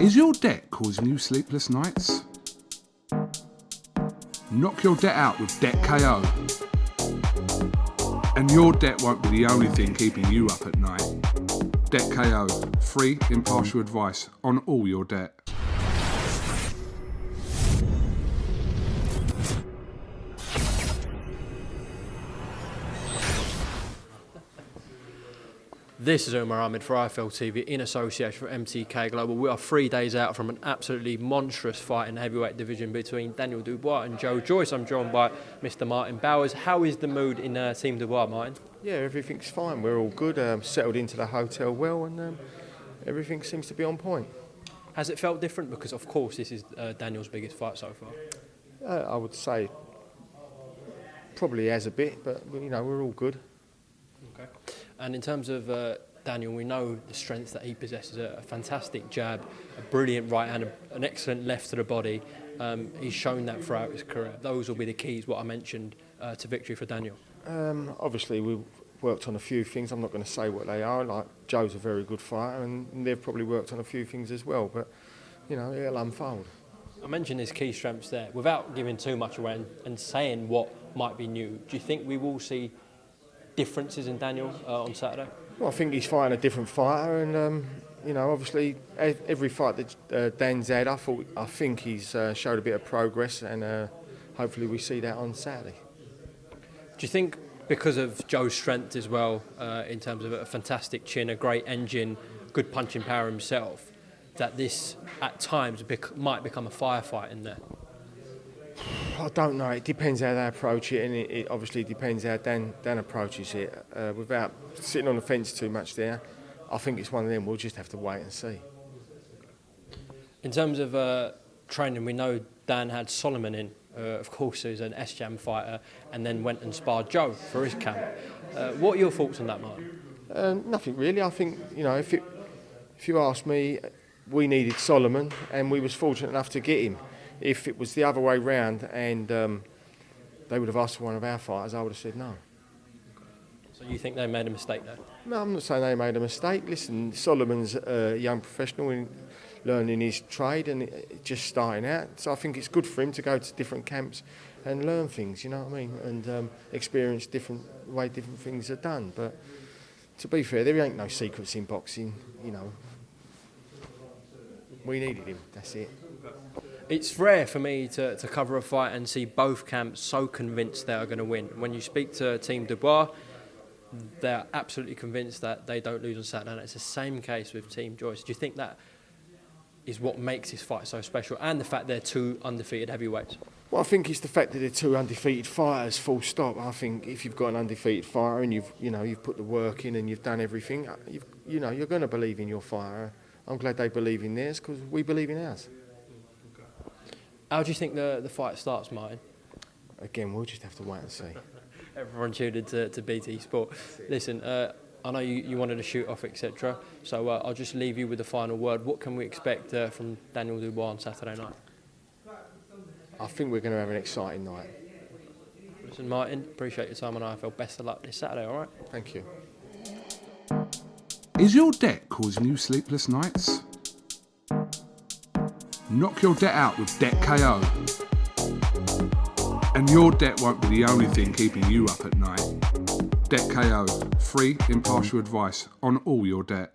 Is your debt causing you sleepless nights? Knock your debt out with Debt KO. And your debt won't be the only thing keeping you up at night. Debt KO, free impartial advice on all your debt. This is AHMED for IFL TV in association with MTK Global. We are 3 days out from an absolutely monstrous fight in the heavyweight division between Daniel Dubois and Joyce. I'm joined by Mr. Martin Bowers. How is the mood in Team Dubois, Martin? Yeah, everything's fine. We're all good. Settled into the hotel well, and everything seems to be on point. Has it felt different? Because of course this is Daniel's biggest fight so far. I would say probably has a bit, but you know we're all good. Okay. And in terms of Daniel, we know the strength that he possesses, a fantastic jab, a brilliant right hand, an excellent left to the body. He's shown that throughout his career. Those will be the keys, what I mentioned, to victory for Daniel. Obviously, we've worked on a few things. I'm not going to say what they are. Like Joe's a very good fighter, and they've probably worked on a few things as well. But you know, it'll unfold. I mentioned his key strengths there. Without giving too much away and saying what might be new, do you think we will see differences in Daniel on Saturday? Well, I think he's fighting a different fighter, and you know, obviously, every fight that Dan's had, I think he's showed a bit of progress, and hopefully we see that on Saturday. Do you think because of Joe's strength as well, in terms of a fantastic chin, a great engine, good punching power himself, that this at times might become a firefight in there? I don't know. It depends how they approach it, and it obviously depends how Dan approaches it. Without sitting on the fence too much there, I think it's one of them. We'll just have to wait and see. In terms of training, we know Dan had Solomon in, of course, who's an SJAM fighter, and then went and sparred Joe for his camp. What are your thoughts on that, Martin? Nothing really. I think, you know, if you ask me, we needed Solomon, and we was fortunate enough to get him. If it was the other way round and they would have asked for one of our fighters, I would have said no. So you think they made a mistake there? No, I'm not saying they made a mistake. Listen, Solomon's a young professional in learning his trade and just starting out. So I think it's good for him to go to different camps and learn things, you know what I mean? And experience different things are done. But to be fair, there ain't no secrets in boxing, you know. We needed him, that's it. It's rare for me to cover a fight and see both camps so convinced they are going to win. When you speak to Team Dubois, they're absolutely convinced that they don't lose on Saturday, and it's the same case with Team Joyce. Do you think that is what makes this fight so special, and the fact they're two undefeated heavyweights? Well, I think it's the fact that they're two undefeated fighters, full stop. I think if you've got an undefeated fighter and you've put the work in and you've done everything, you're going to believe in your fighter. I'm glad they believe in theirs because we believe in ours. How do you think the fight starts, Martin? Again, we'll just have to wait and see. Everyone tuned into BT Sport. Listen, I know you wanted to shoot off, etc. So I'll just leave you with the final word. What can we expect from Daniel Dubois on Saturday night? I think we're going to have an exciting night. Listen, Martin, appreciate your time on IFL. Best of luck this Saturday, all right? Thank you. Is your debt causing you sleepless nights? Knock your debt out with Debt KO. And your debt won't be the only thing keeping you up at night. Debt KO, free impartial advice on all your debt.